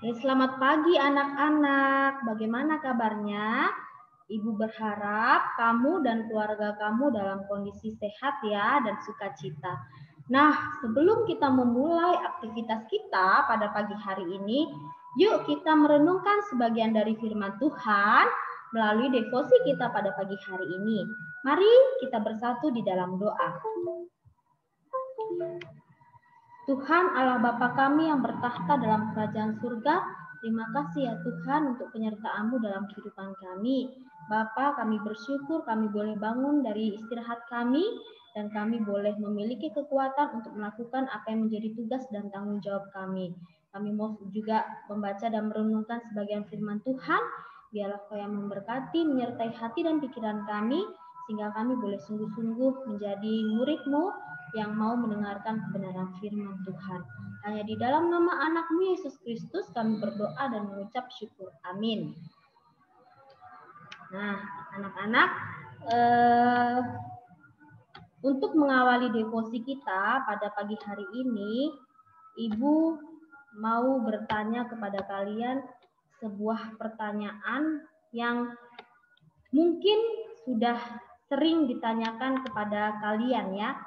Selamat pagi anak-anak, bagaimana kabarnya? Ibu berharap kamu dan keluarga kamu dalam kondisi sehat ya dan sukacita. Nah, sebelum kita memulai aktivitas kita pada pagi hari ini, yuk kita merenungkan sebagian dari firman Tuhan melalui devosi kita pada pagi hari ini. Mari kita bersatu di dalam doa. Tuhan Allah Bapa kami yang bertahta dalam kerajaan surga, terima kasih ya Tuhan untuk penyertaan-Mu dalam kehidupan kami. Bapa, kami bersyukur kami boleh bangun dari istirahat kami dan kami boleh memiliki kekuatan untuk melakukan apa yang menjadi tugas dan tanggung jawab kami. Kami mau juga membaca dan merenungkan sebagian firman Tuhan. Biarlah Kau yang memberkati, menyertai hati dan pikiran kami, sehingga kami boleh sungguh-sungguh menjadi murid-Mu yang mau mendengarkan kebenaran firman Tuhan. Hanya di dalam nama anak-Mu Yesus Kristus kami berdoa dan mengucap syukur. Amin. Nah, anak-anak, untuk mengawali devosi kita pada pagi hari ini, Ibu mau bertanya kepada kalian sebuah pertanyaan yang mungkin sudah sering ditanyakan kepada kalian ya.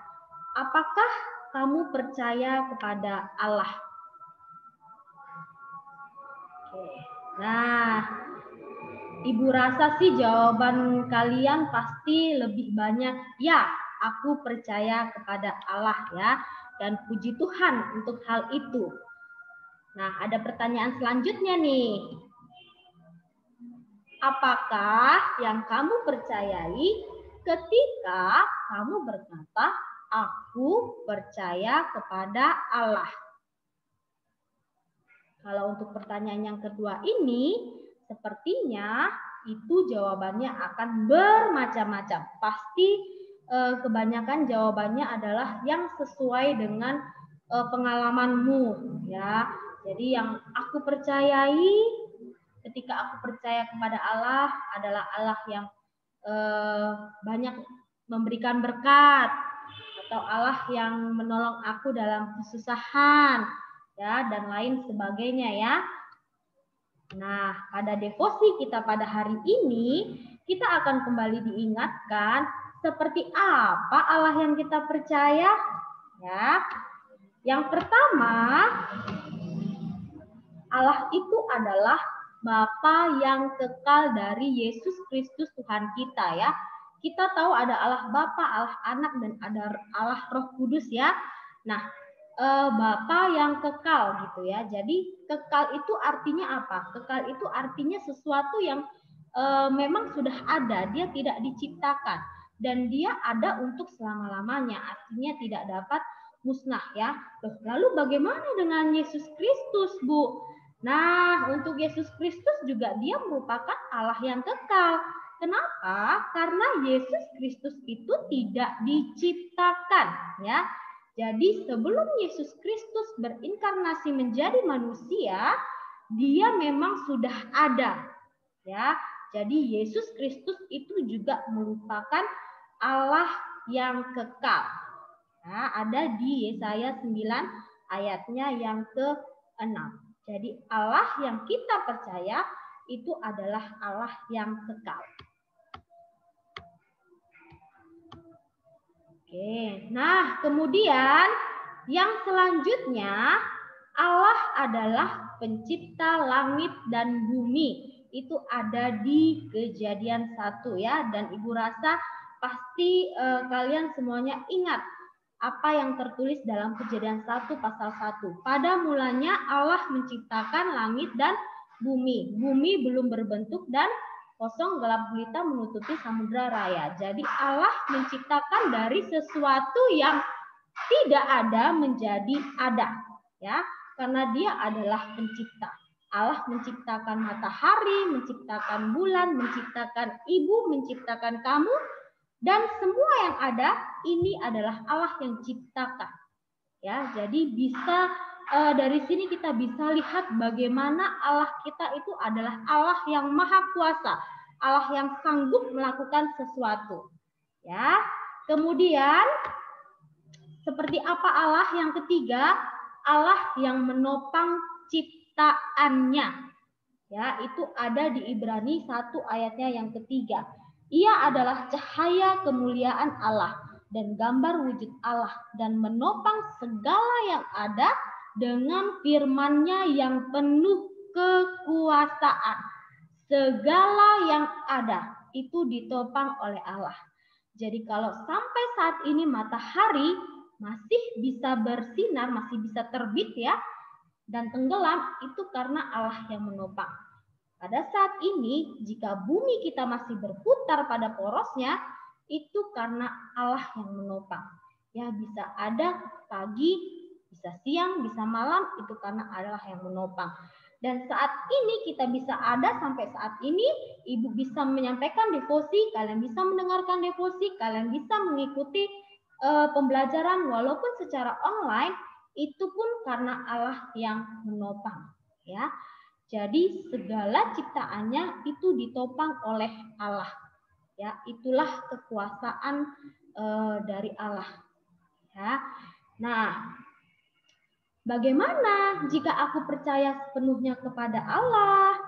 Apakah kamu percaya kepada Allah? Oke. Nah, Ibu rasa sih jawaban kalian pasti lebih banyak, ya, aku percaya kepada Allah ya, dan puji Tuhan untuk hal itu. Nah, ada pertanyaan selanjutnya nih. Apakah yang kamu percayai ketika kamu berkata, aku percaya kepada Allah? Kalau untuk pertanyaan yang kedua ini, sepertinya itu jawabannya akan bermacam-macam. Pasti kebanyakan jawabannya adalah yang sesuai dengan pengalamanmu, ya. Jadi yang aku percayai ketika aku percaya kepada Allah adalah Allah yang banyak memberikan berkat, atau Allah yang menolong aku dalam kesusahan, ya, dan lain sebagainya ya. Nah, pada devosi kita pada hari ini, kita akan kembali diingatkan seperti apa Allah yang kita percaya, ya. Yang pertama, Allah itu adalah Bapa yang kekal dari Yesus Kristus Tuhan kita ya. Kita tahu ada Allah Bapa, Allah Anak, dan ada Allah Roh Kudus ya. Nah, Bapa yang kekal gitu ya. Jadi kekal itu artinya apa? Kekal itu artinya sesuatu yang memang sudah ada, dia tidak diciptakan dan dia ada untuk selama-lamanya. Artinya tidak dapat musnah ya. Lalu bagaimana dengan Yesus Kristus, Bu? Nah, untuk Yesus Kristus juga dia merupakan Allah yang kekal. Kenapa? Karena Yesus Kristus itu tidak diciptakan ya. Jadi sebelum Yesus Kristus berinkarnasi menjadi manusia, dia memang sudah ada. Ya. Jadi Yesus Kristus itu juga merupakan Allah yang kekal. Nah, ada di Yesaya 9 ayatnya yang ke-6. Jadi Allah yang kita percaya itu adalah Allah yang kekal. Oke, nah kemudian yang selanjutnya Allah adalah pencipta langit dan bumi. Itu ada di Kejadian 1 ya, dan Ibu rasa pasti kalian semuanya ingat apa yang tertulis dalam Kejadian 1 pasal 1. Pada mulanya Allah menciptakan langit dan bumi. Bumi belum berbentuk dan kosong gelap gulita menutupi samudra raya. Jadi Allah menciptakan dari sesuatu yang tidak ada menjadi ada, ya, karena Dia adalah pencipta. Allah menciptakan matahari, menciptakan bulan, menciptakan ibu, menciptakan kamu, dan semua yang ada ini adalah Allah yang ciptakan. Ya, jadi bisa dari sini kita bisa lihat bagaimana Allah kita itu adalah Allah yang maha kuasa, Allah yang sanggup melakukan sesuatu. Ya. Kemudian seperti apa Allah yang ketiga? Allah yang menopang ciptaannya. Ya, itu ada di Ibrani 1 ayatnya yang ketiga. Ia adalah cahaya kemuliaan Allah dan gambar wujud Allah dan menopang segala yang ada dengan firman-Nya yang penuh kekuasaan. Segala yang ada itu ditopang oleh Allah. Jadi kalau sampai saat ini matahari masih bisa bersinar, masih bisa terbit ya, dan tenggelam, itu karena Allah yang menopang. Pada saat ini, jika bumi kita masih berputar pada porosnya, itu karena Allah yang menopang. Ya, bisa ada pagi, bisa siang, bisa malam, itu karena Allah yang menopang. Dan saat ini kita bisa ada sampai saat ini, Ibu bisa menyampaikan devosi, kalian bisa mendengarkan devosi, kalian bisa mengikuti pembelajaran walaupun secara online, itu pun karena Allah yang menopang. Ya, jadi segala ciptaannya itu ditopang oleh Allah. Ya, itulah kekuasaan dari Allah. Ya, nah, bagaimana jika aku percaya sepenuhnya kepada Allah?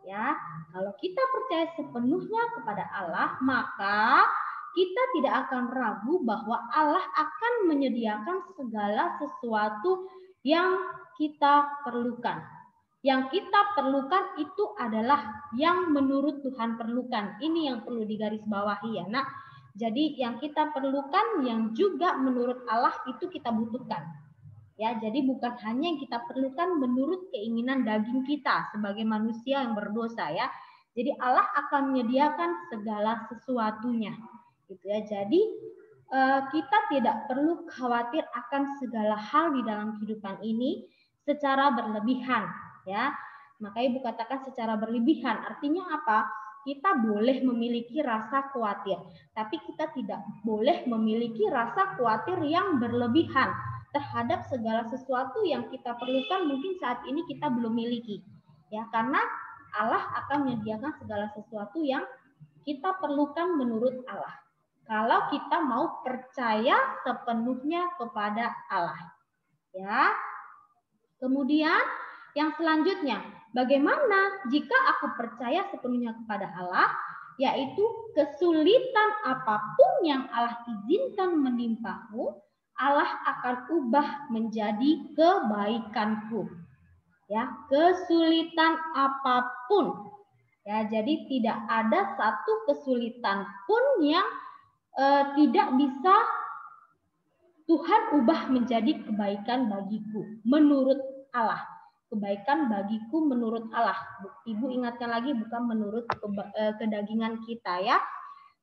Ya, kalau kita percaya sepenuhnya kepada Allah, maka kita tidak akan ragu bahwa Allah akan menyediakan segala sesuatu yang kita perlukan. Yang kita perlukan itu adalah yang menurut Tuhan perlukan. Ini yang perlu digarisbawahi ya, Nak. Jadi yang kita perlukan yang juga menurut Allah itu kita butuhkan. Ya, jadi bukan hanya yang kita perlukan menurut keinginan daging kita sebagai manusia yang berdosa ya. Jadi Allah akan menyediakan segala sesuatunya. Gitu ya. Jadi kita tidak perlu khawatir akan segala hal di dalam kehidupan ini secara berlebihan ya. Maka Ibu katakan secara berlebihan, artinya apa? Kita boleh memiliki rasa khawatir, tapi kita tidak boleh memiliki rasa khawatir yang berlebihan terhadap segala sesuatu yang kita perlukan mungkin saat ini kita belum miliki. Ya, karena Allah akan menyediakan segala sesuatu yang kita perlukan menurut Allah. Kalau kita mau percaya sepenuhnya kepada Allah. Ya. Kemudian yang selanjutnya, bagaimana jika aku percaya sepenuhnya kepada Allah, yaitu kesulitan apapun yang Allah izinkan menimpamu, Allah akan ubah menjadi kebaikanku. Ya, kesulitan apapun. Ya, jadi tidak ada satu kesulitan pun yang tidak bisa Tuhan ubah menjadi kebaikan bagiku menurut Allah. Kebaikan bagiku menurut Allah. Ibu ingatkan lagi bukan menurut kedagingan kita ya.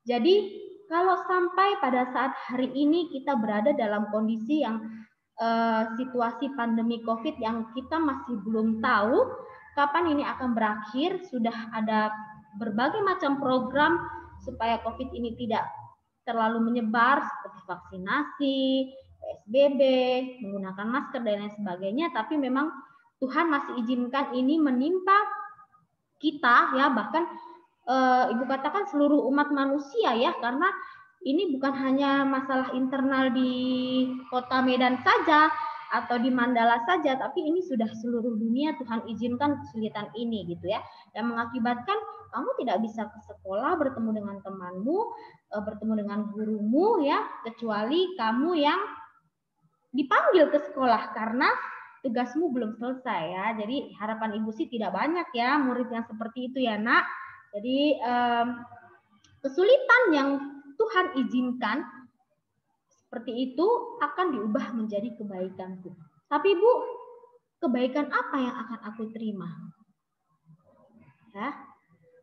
Jadi kalau sampai pada saat hari ini kita berada dalam kondisi yang situasi pandemi COVID yang kita masih belum tahu kapan ini akan berakhir, sudah ada berbagai macam program supaya COVID ini tidak terlalu menyebar seperti vaksinasi, PSBB, menggunakan masker dan lain sebagainya, tapi memang Tuhan masih izinkan ini menimpa kita ya, bahkan Ibu katakan seluruh umat manusia ya, karena ini bukan hanya masalah internal di Kota Medan saja atau di Mandala saja, tapi ini sudah seluruh dunia Tuhan izinkan kesulitan ini gitu ya, dan mengakibatkan kamu tidak bisa ke sekolah bertemu dengan temanmu, bertemu dengan gurumu ya, kecuali kamu yang dipanggil ke sekolah karena tugasmu belum selesai ya. Jadi harapan Ibu sih tidak banyak ya murid yang seperti itu ya, Nak. Jadi kesulitan yang Tuhan izinkan seperti itu akan diubah menjadi kebaikanku. Tapi Ibu, kebaikan apa yang akan aku terima? Ya,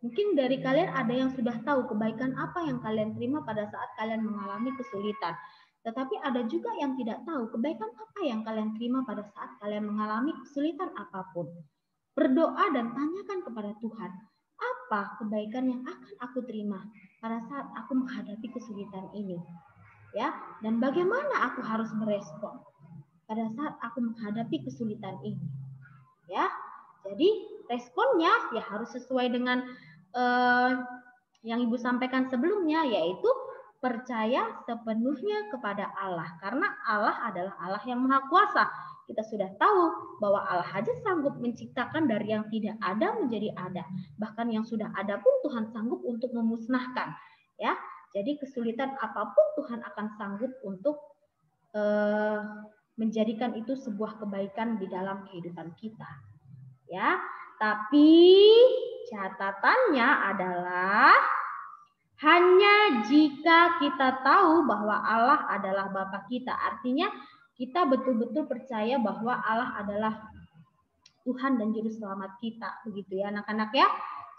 mungkin dari kalian ada yang sudah tahu kebaikan apa yang kalian terima pada saat kalian mengalami kesulitan. Tetapi ada juga yang tidak tahu kebaikan apa yang kalian terima pada saat kalian mengalami kesulitan apapun. Berdoa dan tanyakan kepada Tuhan, apa kebaikan yang akan aku terima pada saat aku menghadapi kesulitan ini? Ya, dan bagaimana aku harus berespon pada saat aku menghadapi kesulitan ini? Ya, jadi responnya ya harus sesuai dengan yang Ibu sampaikan sebelumnya, yaitu percaya sepenuhnya kepada Allah, karena Allah adalah Allah yang Maha Kuasa. kita sudah tahu bahwa Allah aja sanggup menciptakan dari yang tidak ada menjadi ada. Bahkan yang sudah ada pun Tuhan sanggup untuk memusnahkan. Ya, jadi kesulitan apapun Tuhan akan sanggup untuk menjadikan itu sebuah kebaikan di dalam kehidupan kita. Ya, tapi catatannya adalah hanya jika kita tahu bahwa Allah adalah Bapa kita. Artinya kita betul-betul percaya bahwa Allah adalah Tuhan dan Juru Selamat kita. Begitu ya anak-anak ya.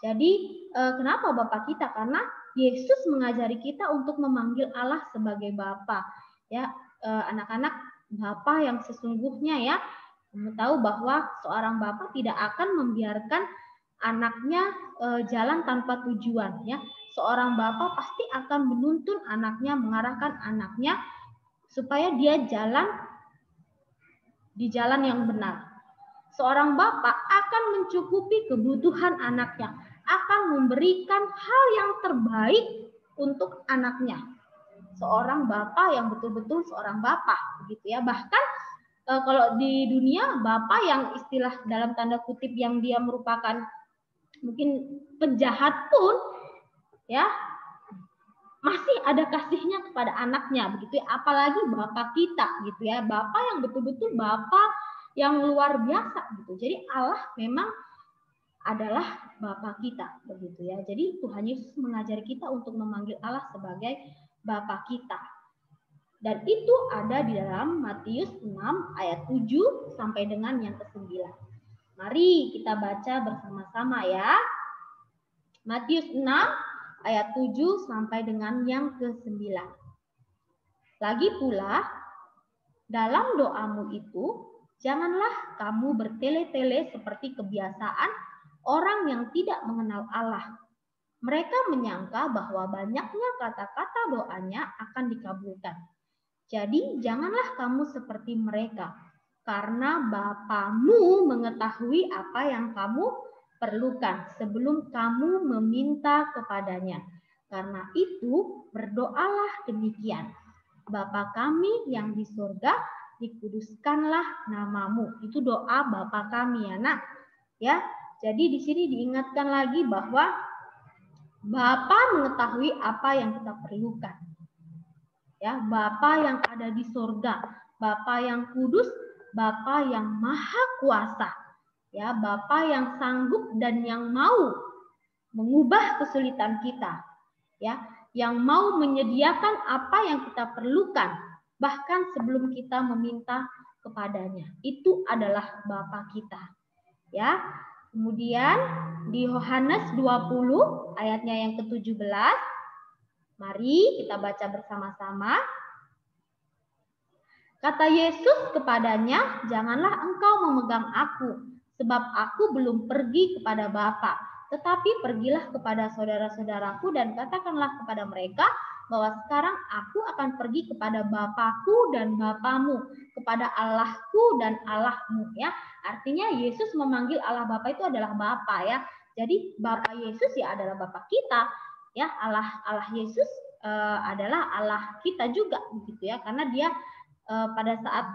Jadi kenapa Bapa kita? Karena Yesus mengajari kita untuk memanggil Allah sebagai Bapa. Ya, anak-anak, Bapa yang sesungguhnya ya. Kamu tahu bahwa seorang Bapa tidak akan membiarkan anaknya jalan tanpa tujuan ya. Seorang Bapa pasti akan menuntun anaknya, mengarahkan anaknya supaya dia jalan di jalan yang benar. Seorang Bapa akan mencukupi kebutuhan anaknya, akan memberikan hal yang terbaik untuk anaknya. Seorang Bapa yang betul-betul seorang Bapa, begitu ya. Bahkan kalau di dunia, Bapa yang istilah dalam tanda kutip yang dia merupakan mungkin penjahat pun ya masih ada kasihnya kepada anaknya, begitu ya. Apalagi Bapa kita gitu ya, Bapa yang betul-betul Bapa yang luar biasa gitu. Jadi Allah memang adalah Bapa kita, begitu ya. Jadi Tuhan Yesus mengajari kita untuk memanggil Allah sebagai Bapa kita. Dan itu ada di dalam Matius 6 ayat 7 sampai dengan yang ke-9. Mari kita baca bersama-sama ya. Matius 6 ayat 7 sampai dengan yang ke-9. Lagi pula, dalam doamu itu, janganlah kamu bertele-tele seperti kebiasaan orang yang tidak mengenal Allah. Mereka menyangka bahwa banyaknya kata-kata doanya akan dikabulkan. Jadi janganlah kamu seperti mereka, karena Bapamu mengetahui apa yang kamu perlukan sebelum kamu meminta kepadanya. Karena itu berdoalah demikian. Bapa kami yang di surga, dikuduskanlah namamu. Itu doa Bapa kami ya nak. Ya, jadi di sini diingatkan lagi bahwa Bapa mengetahui apa yang kita perlukan. Ya, Bapa yang ada di surga, Bapa yang kudus, Bapa yang maha kuasa. Ya, Bapa yang sanggup dan yang mau mengubah kesulitan kita. Ya, yang mau menyediakan apa yang kita perlukan bahkan sebelum kita meminta kepadanya. Itu adalah Bapa kita. Ya. Kemudian di Yohanes 20 ayatnya yang ke-17, mari kita baca bersama-sama. Kata Yesus kepadanya, janganlah engkau memegang aku, sebab aku belum pergi kepada Bapa. Tetapi pergilah kepada saudara-saudaraku dan katakanlah kepada mereka bahwa sekarang aku akan pergi kepada Bapakku dan Bapamu, kepada Allahku dan Allahmu. Ya, artinya Yesus memanggil Allah Bapa itu adalah Bapa ya. Jadi Bapa Yesus ya adalah Bapa kita. Ya, Allah Yesus adalah Allah kita juga, begitu ya. Karena dia pada saat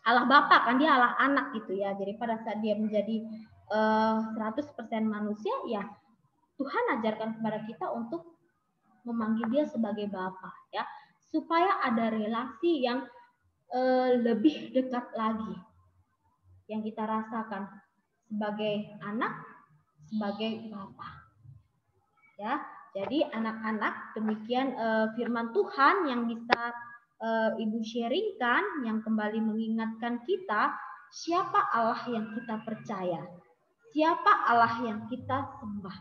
Allah Bapa kan dia Allah anak gitu ya. Jadi pada saat dia menjadi 100% manusia ya Tuhan ajarkan kepada kita untuk memanggil dia sebagai Bapa ya, supaya ada relasi yang lebih dekat lagi yang kita rasakan sebagai anak, sebagai Bapa. Ya, jadi anak-anak demikian firman Tuhan yang bisa Ibu sharingkan, yang kembali mengingatkan kita siapa Allah yang kita percaya, siapa Allah yang kita sembah.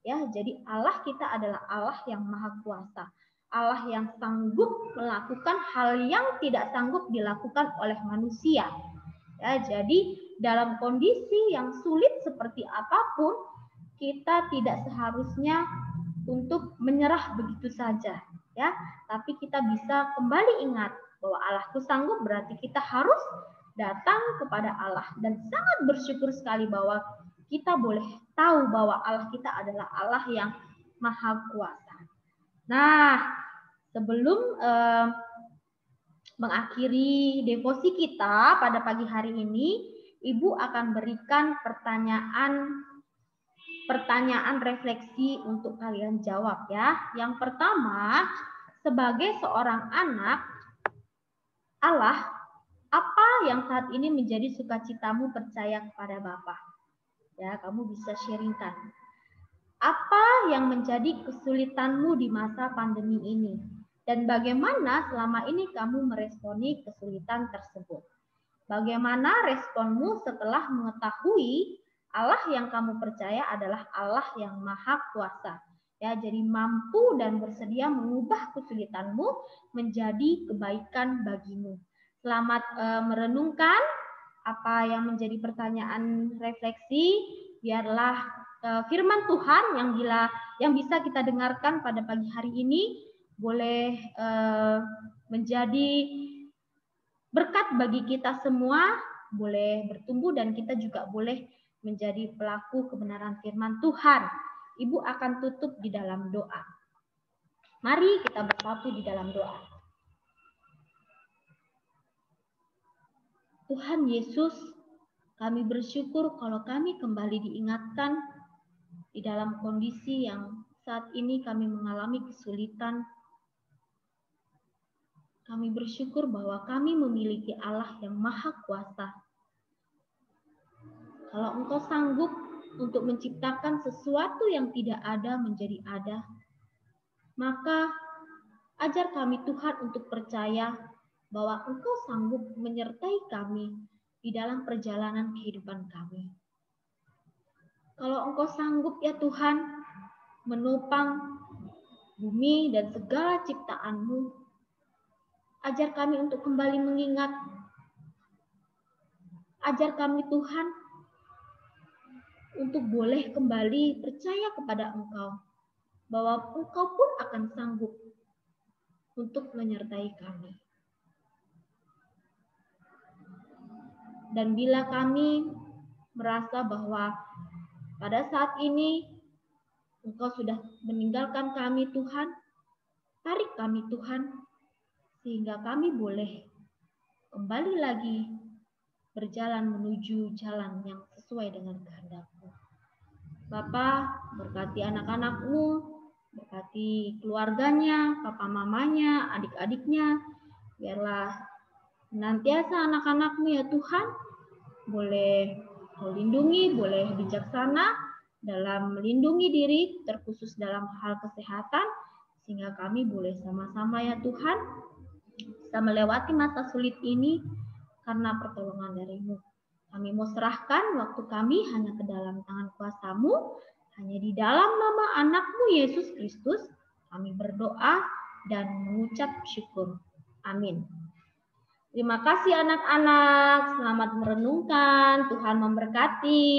Ya, jadi Allah kita adalah Allah yang maha kuasa, Allah yang sanggup melakukan hal yang tidak sanggup dilakukan oleh manusia. Ya, jadi dalam kondisi yang sulit seperti apapun, kita tidak seharusnya untuk menyerah begitu saja. Ya, tapi kita bisa kembali ingat bahwa Allahku sanggup, berarti kita harus datang kepada Allah dan sangat bersyukur sekali bahwa kita boleh tahu bahwa Allah kita adalah Allah yang maha kuasa. Nah, sebelum mengakhiri devosi kita pada pagi hari ini, Ibu akan berikan pertanyaan refleksi untuk kalian jawab ya. Yang pertama, sebagai seorang anak Allah, apa yang saat ini menjadi sukacitamu percaya kepada Bapa? Ya, kamu bisa sharingkan. Apa yang menjadi kesulitanmu di masa pandemi ini? Dan bagaimana selama ini kamu meresponi kesulitan tersebut? Bagaimana responmu setelah mengetahui Allah yang kamu percaya adalah Allah yang Maha Kuasa? Ya, jadi mampu dan bersedia mengubah kesulitanmu menjadi kebaikan bagimu. Selamat merenungkan apa yang menjadi pertanyaan refleksi. Biarlah firman Tuhan yang bisa kita dengarkan pada pagi hari ini boleh menjadi berkat bagi kita semua, boleh bertumbuh dan kita juga boleh menjadi pelaku kebenaran firman Tuhan. Ibu akan tutup di dalam doa. Mari kita bersatu di dalam doa. Tuhan Yesus, kami bersyukur kalau kami kembali diingatkan di dalam kondisi yang saat ini kami mengalami kesulitan. Kami bersyukur bahwa kami memiliki Allah yang Maha Kuasa. Kalau Engkau sanggup untuk menciptakan sesuatu yang tidak ada menjadi ada, maka ajar kami Tuhan untuk percaya bahwa Engkau sanggup menyertai kami di dalam perjalanan kehidupan kami. Kalau Engkau sanggup ya Tuhan menopang bumi dan segala ciptaan-Mu, ajar kami untuk kembali mengingat. Ajar kami Tuhan untuk boleh kembali percaya kepada Engkau, bahwa Engkau pun akan sanggup untuk menyertai kami. Dan bila kami merasa bahwa pada saat ini Engkau sudah meninggalkan kami Tuhan, tarik kami Tuhan, sehingga kami boleh kembali lagi berjalan menuju jalan yang sesuai dengan kehendak-Mu. Bapa, berkati anak-anak-Mu, berkati keluarganya, papa mamanya, adik-adiknya. Biarlah senantiasa anak-anak-Mu ya Tuhan, boleh Kau lindungi, boleh bijaksana dalam melindungi diri, terkhusus dalam hal kesehatan, sehingga kami boleh sama-sama ya Tuhan, bisa melewati masa sulit ini karena pertolongan dari-Mu. Kami mau serahkan waktu kami hanya ke dalam tangan kuasa-Mu, hanya di dalam nama anak-Mu Yesus Kristus, kami berdoa dan mengucap syukur. Amin. Terima kasih anak-anak, selamat merenungkan, Tuhan memberkati.